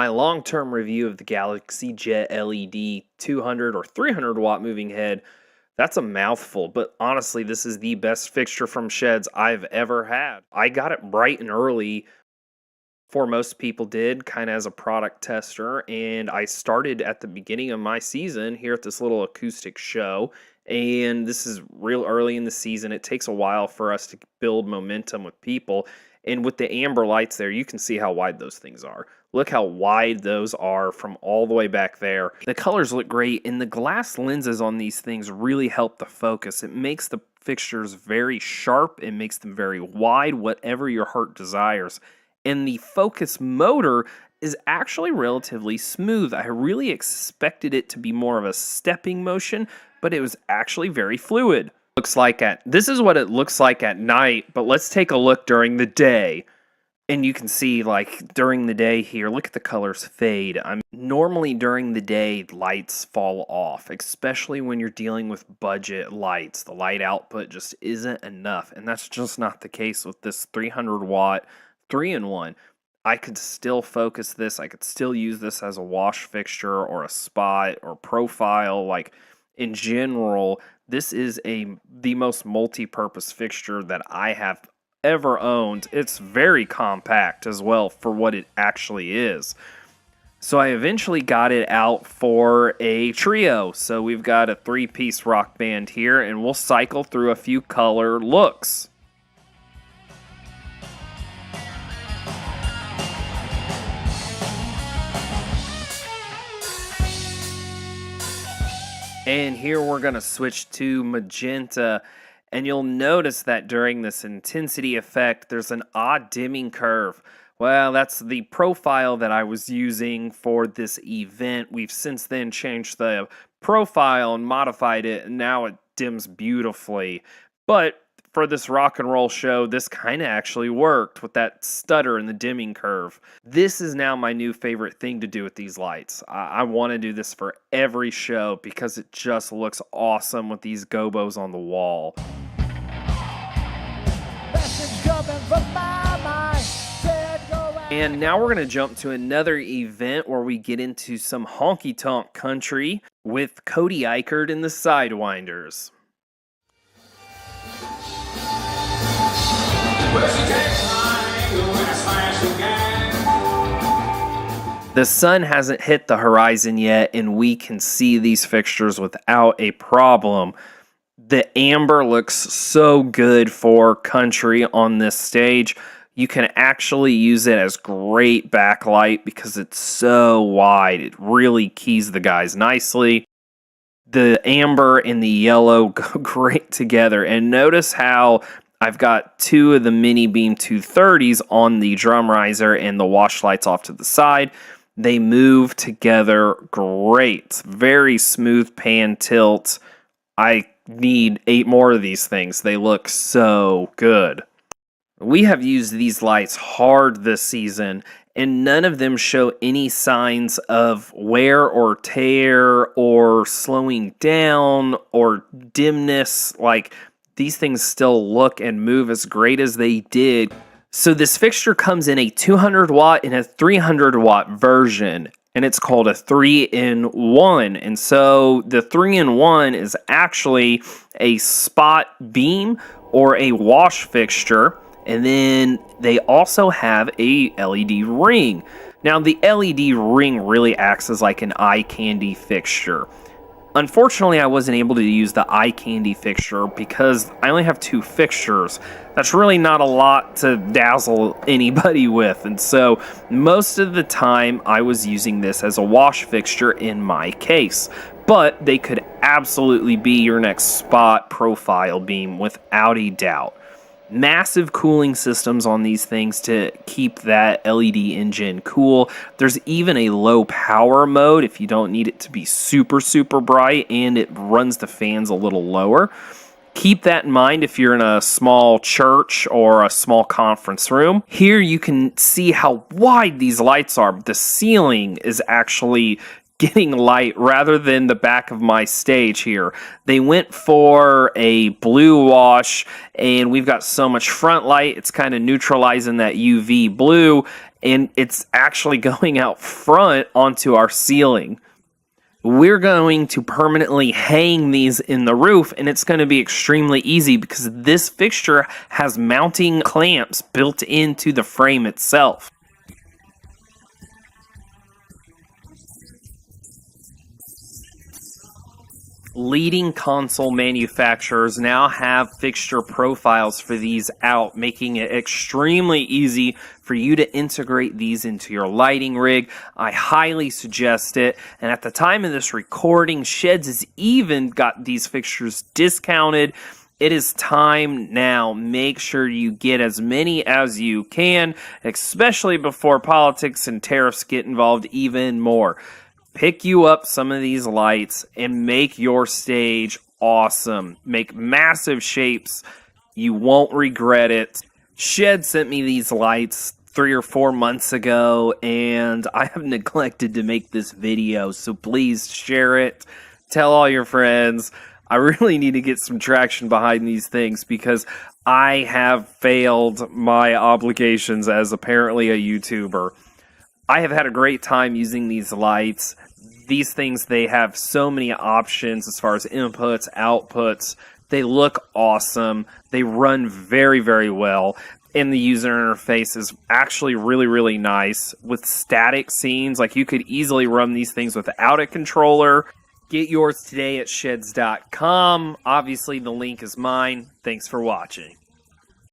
my long-term review of the CaaxyJet LED 200 or 300 watt moving head, that's a mouthful, but honestly, this is the best fixture from Shehds I've ever had. I got it bright and early, before most people did, kind of as a product tester, and I started at the beginning of my season here at this little acoustic show, and this is real early in the season. It takes a while for us to build momentum with people, and with the amber lights there, you can see how wide those things are. Look how wide those are from all the way back there. The colors look great, and the glass lenses on these things really help the focus. It makes the fixtures very sharp. It makes them very wide, whatever your heart desires. And the focus motor is actually relatively smooth. I really expected it to be more of a stepping motion, but it was actually very fluid. This is what it looks like at night, but let's take a look during the day. And you can see, like, during the day here, look at the colors fade. Normally during the day, lights fall off, especially when you're dealing with budget lights. The light output just isn't enough, and that's just not the case with this 300 watt 3-in-1. I could still focus this. I could still use this as a wash fixture or a spot or profile. Like, in general, this is the most multi-purpose fixture that I have ever owned. It's very compact as well for what it actually is. So I eventually got it out for a trio. So we've got a 3-piece rock band here, and we'll cycle through a few color looks. And here we're going to switch to magenta. And you'll notice that during this intensity effect, there's an odd dimming curve. Well, that's the profile that I was using for this event. We've since then changed the profile and modified it, and now it dims beautifully. But for this rock and roll show, this kind of actually worked with that stutter and the dimming curve. This is now my new favorite thing to do with these lights. I want to do this for every show because it just looks awesome with these gobos on the wall. And now we're going to jump to another event where we get into some honky-tonk country with Cody Eichert and the Sidewinders. The sun hasn't hit the horizon yet, and we can see these fixtures without a problem. The amber looks so good for country on this stage. You can actually use it as great backlight because it's so wide. It really keys the guys nicely. The amber and the yellow go great together. And notice how I've got two of the mini beam 230s on the drum riser and the wash lights off to the side. They move together great. Very smooth pan tilt. I need 8 more of these things. They look so good. We have used these lights hard this season, and none of them show any signs of wear or tear or slowing down or dimness. Like, these things still look and move as great as they did. So this fixture comes in a 200 watt and a 300 watt version, and it's called a 3-in-1. And so the 3-in-1 is actually a spot beam or a wash fixture. And then they also have a LED ring. Now, the LED ring really acts as like an eye candy fixture. Unfortunately, I wasn't able to use the eye candy fixture because I only have 2 fixtures. That's really not a lot to dazzle anybody with. And so most of the time I was using this as a wash fixture in my case. But they could absolutely be your next spot profile beam without a doubt. Massive cooling systems on these things to keep that LED engine cool. There's even a low power mode if you don't need it to be super, super bright, and it runs the fans a little lower. Keep that in mind if you're in a small church or a small conference room. Here you can see how wide these lights are. The ceiling is actually getting light rather than the back of my stage here. They went for a blue wash, and we've got so much front light, it's kind of neutralizing that UV blue, and it's actually going out front onto our ceiling. We're going to permanently hang these in the roof, and it's going to be extremely easy because this fixture has mounting clamps built into the frame itself. Leading console manufacturers now have fixture profiles for these out, making it extremely easy for you to integrate these into your lighting rig. I highly suggest it. And at the time of this recording, Shehds has even got these fixtures discounted. It is time now. Make sure you get as many as you can, especially before politics and tariffs get involved even more. Pick you up some of these lights and make your stage awesome. Make massive shapes. You won't regret it. Shehds sent me these lights 3 or 4 months ago, and I have neglected to make this video, so please share it. Tell all your friends. I really need to get some traction behind these things because I have failed my obligations as apparently a YouTuber. I have had a great time using these lights. These things, they have so many options as far as inputs, outputs. They look awesome. They run very, very well. And the user interface is actually really, really nice with static scenes. Like, you could easily run these things without a controller. Get yours today at Shehds.com. Obviously, the link is mine. Thanks for watching.